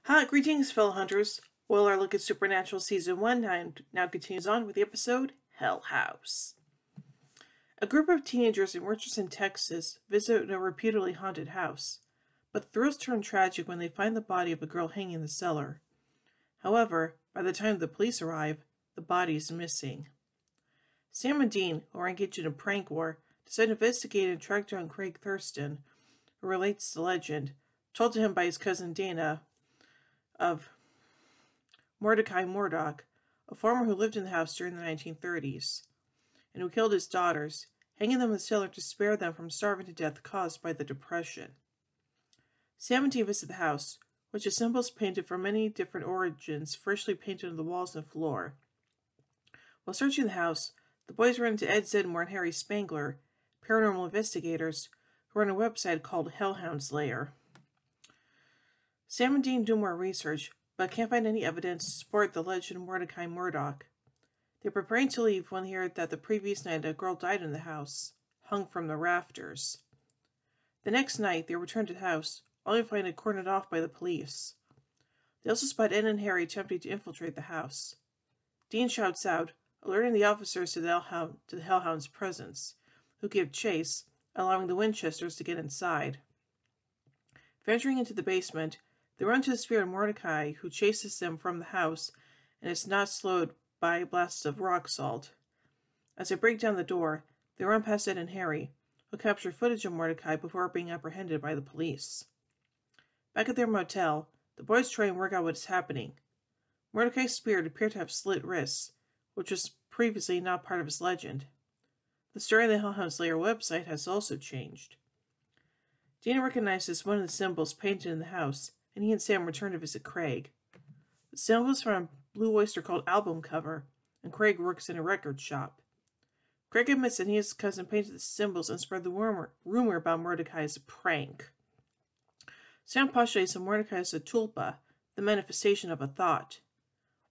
Hi, greetings, fellow hunters. Well, our look at Supernatural Season 1 now continues on with the episode Hell House. A group of teenagers in Richardson, Texas visit a reputedly haunted house, but the thrills turn tragic when they find the body of a girl hanging in the cellar. However, by the time the police arrive, the body is missing. Sam and Dean, who are engaged in a prank war, decide to investigate and track down Craig Thurston, who relates the legend, told to him by his cousin Dana, of Mordecai Murdoch, a farmer who lived in the house during the 1930s, and who killed his daughters, hanging them in the cellar to spare them from starving to death caused by the Depression. Sam and Dean visit the house, which has symbols painted from many different origins freshly painted on the walls and floor. While searching the house, the boys run into Ed Zedmore and Harry Spangler, paranormal investigators, who run a website called Hellhound's Lair. Sam and Dean do more research, but can't find any evidence to support the legend of Mordecai Murdoch. They're preparing to leave when they hear that the previous night a girl died in the house, hung from the rafters. The next night, they return to the house, only to find it cordoned off by the police. They also spot Ed and Harry attempting to infiltrate the house. Dean shouts out, alerting the officers to the Hellhound's presence, who give chase, allowing the Winchesters to get inside. Venturing into the basement, they run to the spirit of Mordecai, who chases them from the house and is not slowed by blasts of rock salt. As they break down the door, they run past Ed and Harry, who capture footage of Mordecai before being apprehended by the police. Back at their motel, the boys try and work out what is happening. Mordecai's spirit appeared to have slit wrists, which was previously not part of his legend. The story on the Hellhound's Lair website has also changed. Dina recognizes one of the symbols painted in the house, and he and Sam return to visit Craig. The symbol is from a Blue Oyster Cult album cover, and Craig works in a record shop. Craig admits that he and his cousin painted the symbols and spread the rumor about Mordecai as a prank. Sam postulates that Mordecai is a tulpa, the manifestation of a thought.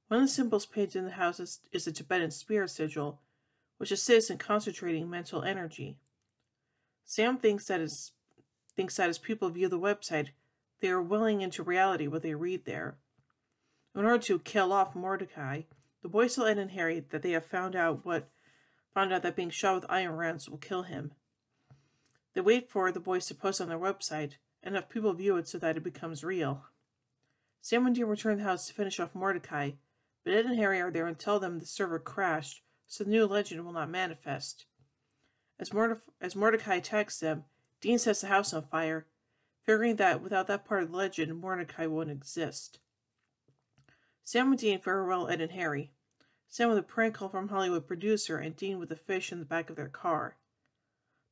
One of the symbols painted in the house is a Tibetan spirit sigil, which assists in concentrating mental energy. Sam thinks that as people view the website, they are willing into reality what they read there. In order to kill off Mordecai, the boys tell Ed and Harry that they have found out that being shot with iron rounds will kill him. They wait for the boys to post on their website and have people view it so that it becomes real. Sam and Dean return to the house to finish off Mordecai, but Ed and Harry are there and tell them the server crashed, so the new legend will not manifest. As Mordecai attacks them, Dean sets the house on fire, figuring that without that part of the legend, Mordecai won't exist. Sam and Dean farewell Ed and Harry, Sam with a prank call from Hollywood producer and Dean with a fish in the back of their car.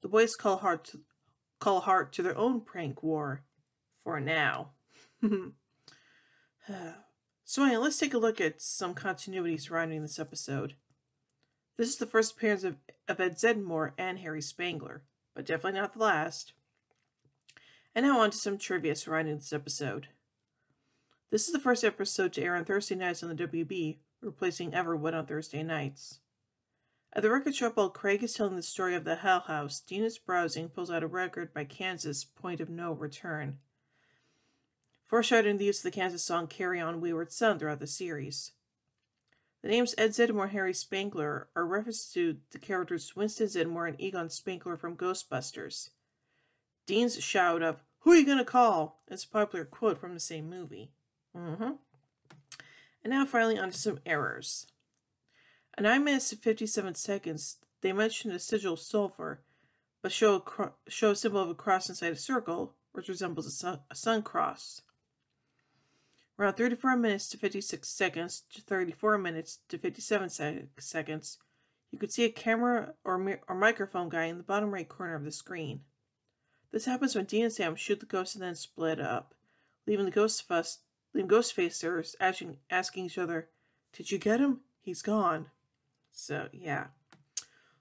The boys call heart to their own prank war, for now. So anyway, let's take a look at some continuity surrounding this episode. This is the first appearance of Ed Zedmore and Harry Spangler, but definitely not the last. And now on to some trivia surrounding this episode. This is the first episode to air on Thursday nights on the WB, replacing Everwood on Thursday nights. At the record shop while Craig is telling the story of the Hell House, Dean is browsing, pulls out a record by Kansas, Point of No Return, foreshadowing the use of the Kansas song Carry On Wayward Son throughout the series. The names Ed Zedmore and Harry Spangler are references to the characters Winston Zedmore and Egon Spangler from Ghostbusters. Dean's shout of, "Who are you gonna call?" is a popular quote from the same movie. And now finally onto some errors. At 9 minutes and 57 seconds, they mention a sigil of sulfur, but show a symbol of a cross inside a circle, which resembles a sun cross. Around 34 minutes to 56 seconds to 34 minutes to 57 seconds, you could see a camera or microphone guy in the bottom right corner of the screen. This happens when Dean and Sam shoot the ghost and then split up, leaving Ghostfacers asking each other, "Did you get him? He's gone." So, yeah.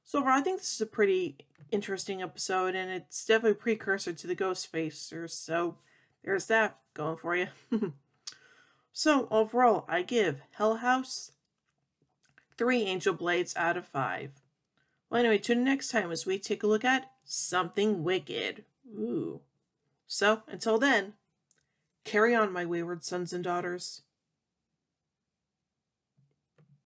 So overall, I think this is a pretty interesting episode, and it's definitely a precursor to the Ghostfacers, so there's that going for you. So, overall, I give Hell House 3 Angel Blades out of 5. Well, anyway, tune in next time as we take a look at Something Wicked. Ooh. So, until then, Carry on, my wayward sons and daughters.